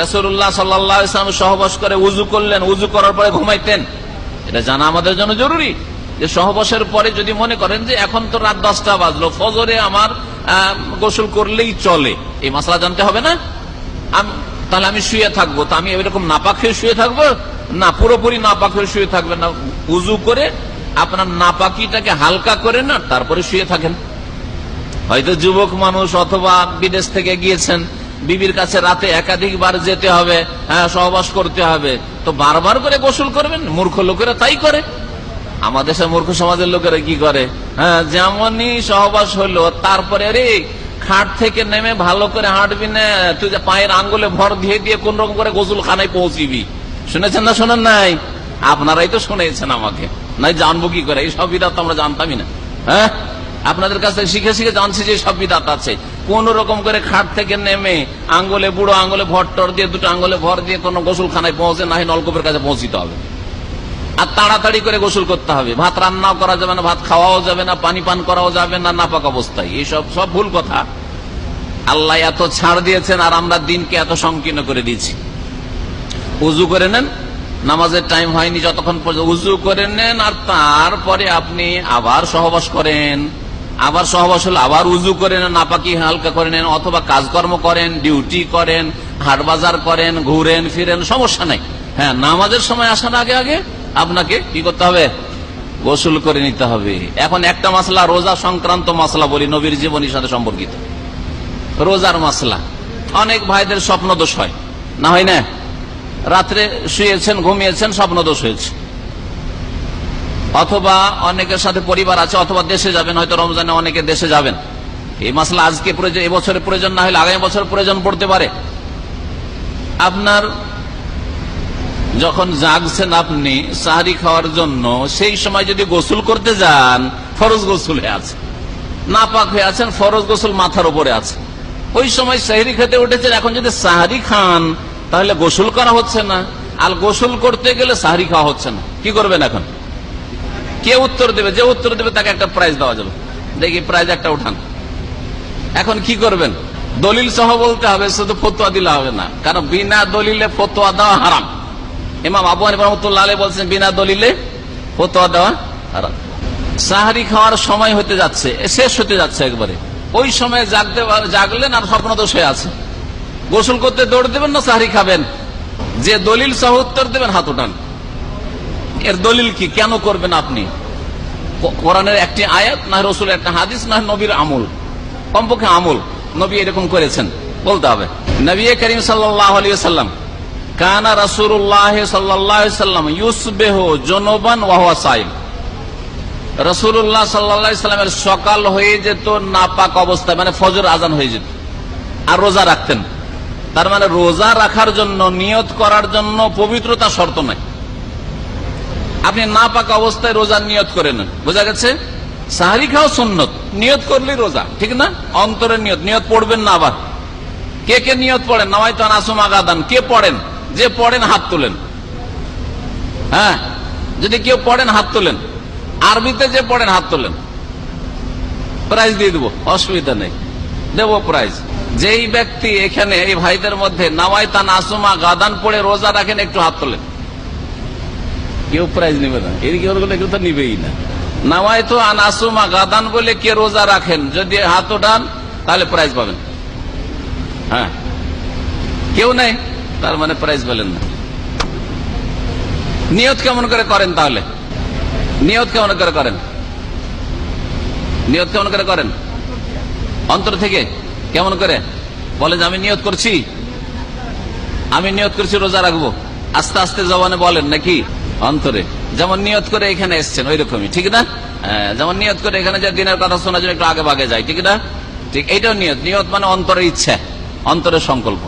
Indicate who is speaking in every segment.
Speaker 1: রাসূলুল্লাহ সাল্লাল্লাহু আলাইহি ওয়াসাল্লাম সহবাস করে উযু করলেন, উযু করার পরে ঘুমাইতেন। এটা জানা আমাদের জন্য জরুরি যে সহবাসের পরে যদি মনে করেন যে এখন তো রাত 10টা বাজলো, ফজরে আমার গোসল করলেই চলে, এই মাসলা জানতে হবে না? তাহলে আমি শুয়ে থাকবো, তো আমি এরকম নাপাক হয়ে শুয়ে থাকবো না? পুরোপুরি নাপাক হয়ে শুয়ে থাকবেন না, উযু করে আপনার নাপাকিটাকে হালকা করে না তারপরে শুয়ে থাকেন। হয়তো যুবক মানুষ অথবা বিদেশ থেকে গিয়েছেন, বিবির কাছে রাতে একাধিকবার যেতে হবে, সহবাস করতে হবে, তো বারবার করে গোসল করবেন? মূর্খ লোকেরা তাই করে। আমাদের দেশের মূর্খ সমাজের লোকেরা কি করে, যেমনই সহবাস হলো তারপরে রে খাট থেকে নেমে ভালো করে হাঁটবি না, তুই যে পায়ের আঙ্গুলে ভর দিয়ে দিয়ে কোন রকম করে গোসলখানায় পৌঁছিবি। শুনেছেন না শোনেন নাই? আপনারাই তো শুনেছেন, আমাকে নাই জানবো কি করে? এই সব বিধাত আমরা জানতামই না। আপনাদের কাছ থেকে শিখে শিখে জানছি যে সব বিধাত আছে। কোন রকম করে খাট থেকে নেমে আঙ্গুলে, বুড়ো আঙ্গুলে ভর টর দিয়ে, দুটো আঙ্গুলে ভর দিয়ে কোন গোসলখানায় পৌঁছে না, নলকূপের কাছে পৌঁছিতে হবে। আর তাড়াতাড়ি করে গোসল করতে হবে। ভাত রান্নাও করা যাবে না, ভাত খাওয়াও যাবে না, পানি পান করাও যাবে না নাপাক অবস্থায়। এইসব সব ভুল কথা। আল্লাহ এত ছাড় দিয়েছেন আর আমরা দিনকে এত সংকীর্ণ করে দিয়েছি। উযু করে নেন, নামাজের টাইম হয়নি যতক্ষণ পর্যন্ত উযু করে নেন, আর তারপরে আপনি আবার সহবাস করেন। আবার সহবাস হলে আবার উযু করে নেন, নাপাকি হালকা করে নেন, অথবা কাজকর্ম করেন, ডিউটি করেন, হাট বাজার করেন, ঘুরেন ফিরেন, সমস্যা নাই। হ্যাঁ, নামাজের সময় আসার আগে আগে আপনাকে কি করতে হবে? গোসল করে নিতে হবে। এখন একটা মাসলা, রোজা সংক্রান্ত মাসলা বলি, নবীর জীবনীর সাথে সম্পর্কিত রোজার মাসলা। অনেক ভাইদের স্বপ্ন দোষ হয়, না হয় না? রাত্রে শুয়েছেন, ঘুমিয়েছেন, স্বপ্ন দোষ হয়েছে, অথবা অনেকের সাথে পরিবার আছে, অথবা দেশে যাবেন, হয়তো রমজানে অনেকে দেশে যাবেন। এই মাসলা আজকে প্রয়োজন, এবছরে প্রয়োজন না হলে আগামী বছর প্রয়োজন পড়তে পারে। আপনার যখন জাগছেন আপনি সাহরি খাওয়ার জন্য, সেই সময় যদি গোসল করতে যান, ফরজ গোসল হয়ে আছে, নাপাক হয়ে আছেন, ফরজ গোসল মাথার উপরে আছে, ওই সময় সাহরি খেতে উঠেছেন, এখন যদি সাহরি খান তাহলে গোসল করা হচ্ছে না, আর গোসল করতে গেলে সাহরি খাওয়া হচ্ছে না, কি করবেন এখন? কে উত্তর দেবে? যে উত্তর দেবে তাকে একটা প্রাইজ দেওয়া যাবে। দেখি প্রাইজ একটা উঠান। এখন কি করবেন? দলিল সহ বলতে হবে, শুধু ফতোয়া দিলে হবে না, কারণ বিনা দলিলে ফতোয়া দেওয়া হারাম। ইমাম আবু হানিফা রাহমাতুল্লাহ আলাইহি বলছেন বিনা দলিলে ফতোয়া দেওয়া হারাম। সাহরি খাওয়ার সময় হতে যাচ্ছে, শেষ হতে যাচ্ছে একবারে, ওই সময় জাগলেন আর স্বপ্ন দোষ হয়ে আছে, গোসল করতে দৌড় দেবেন না সাহরি খাবেন? যে দলিল সহ উত্তর দেবেন হাত উঠান। এর দলিল কি? কেন করবেন আপনি? কোরআনের একটি আয়াত, না রাসূলের একটা হাদিস, না নবীর আমল, কমপক্ষে আমল নবী এরকম করেছেন বলতে হবে। নবী করিম সাল্লাল্লাহু আলাইহি ওয়াসাল্লাম কানা রাসূলুল্লাহ সাল্লাল্লাহু আলাইহি ওয়াসাল্লাম ইউসবিহু জুনুবান ওয়া হুয়া সাইম। রাসূলুল্লাহ সাল্লাল্লাহু আলাইহি ওয়াসাল্লামের সকাল হয়ে যেত নাপাক অবস্থায়, মানে ফজর আজান হয়ে যেত, আর রোজা রাখতেন। তার মানে রোজা রাখার জন্য, নিয়ত করার জন্য পবিত্রতা শর্ত নাই। আপনি নাপাক অবস্থায় রোজার নিয়ত করে নেন, বোঝা গেছে? সাহরি খাওয়া সুন্নত, নিয়ত করলেই রোজা, ঠিক না? অন্তরের নিয়ত, নিয়ত পড়বেন না। আবার কে কে নিয়ত পড়েন? নাওয়াইতু আন আসুমা গাদান, কে পড়েন? যে পড়েন হাত তোলেন। হ্যাঁ, যদি কেউ পড়েন হাত তোলেন, আরবিতে যে পড়েন হাত তোলেন, প্রাইজ দিয়ে দেবো, অসুবিধা নেই, দেবো প্রাইজ। যেই ব্যক্তি এখানে এই ভাইদের মধ্যে নাওয়াইতু আন আসুমা গাদান পড়ে রোজা রাখেন, একটু হাত তোলেন। কেউ প্রাইজ নেবে না, এদিকে কেউ তো নিবেই না। নাওয়াইতু আন আসুমা গাদান বলে কে রোজা রাখেন, যদি হাত ওঠান তাহলে প্রাইজ পাবেন। হ্যাঁ, কেউ নেই, তার মানে প্রাইজ পেলেন না। নিয়ত কেমন করে করেন তাহলে? নিয়ত কেমন করে করেন? নিয়ত কেমন করে করেন? অন্তর থেকে। কেমন করে বলে যে আমি নিয়ত করছি, আমি নিয়ত করছি রোজা রাখবো, আস্তে আস্তে জবানে বলেন নাকি অন্তরে? যেমন নিয়ত করে এখানে এসছেন ওই রকমই, ঠিক না? যেমন নিয়ত করে এখানে যে দিনের কথা শোনার জন্য একটু আগে ভাগে যায়, ঠিক না? ঠিক এইটাও নিয়ত। নিয়ত মানে অন্তরের ইচ্ছা, অন্তরের সংকল্প।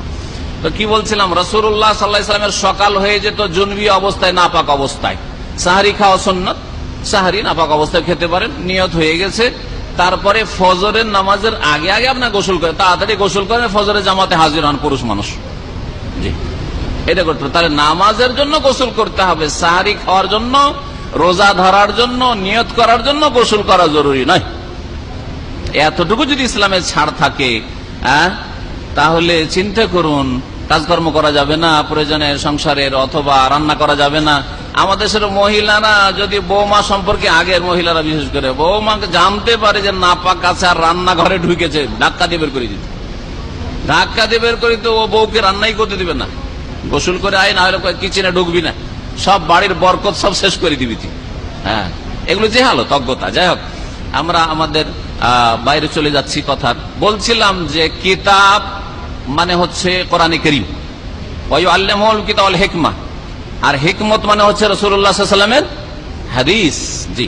Speaker 1: তো কি বলছিলাম, রাসূলুল্লাহ সাল্লাল্লাহু আলাইহি ওয়াসাল্লামের সকাল হয়ে যেত জুনবি অবস্থায়, নাপাক অবস্থায়। সাহরি খাওয়া সুন্নাত, সাহরি নাপাক অবস্থায় খেতে পারেন, নিয়ত হয়ে গেছে। তারপরে ফজরের নামাজের আগে আগে আপনার গোসল করেন, তাড়াতাড়ি গোসল করেন, ফজরের জামাতে হাজির হন পুরুষ মানুষ। জি, এটা করতে হবে। তাহলে নামাজের জন্য গোসল করতে হবে, সাহরি খাওয়ার জন্য, রোজা ধরার জন্য, নিয়ত করার জন্য গোসল করা জরুরি নয়। এতটুকু যদি ইসলামের ছাড় থাকে, তাহলে চিন্তা করুন কাজকর্ম করা যাবে না, প্রয়োজনে সংসারের অথবা রান্না করা যাবে না। আমাদের দেশের মহিলারা যদি বৌমা সম্পর্কে, আগের মহিলারা বিশেষ করে বৌমাকে জানতে পারে যে নাপাক আছে আর রান্নাঘরে ঢুকেছে, ধাক্কা দিয়ে বের করে দিত। ধাক্কা দিয়ে বের করে তো ও বউকে রান্নাই করতে দিবে না। গোসল করে আয়, না হলে কিচেনে ঢুকবি না, সব বাড়ির বরকত সব শেষ করে দিবি তুই। হ্যাঁ, এগুলো যে হালত অজ্ঞতা। যাই হোক, আমরা আমাদের বাইরে চলে যাচ্ছি। কথা বলছিলাম যে কিতাব মানে হচ্ছে কোরআনে কারীম, ওয়ায়ুআল্লিমুল কিতাব ওয়াল হিকমা, আর হিকমত মানে হচ্ছে রাসূলুল্লাহ সাল্লাল্লাহু আলাইহি ওয়াসাল্লামের হাদিস। জি।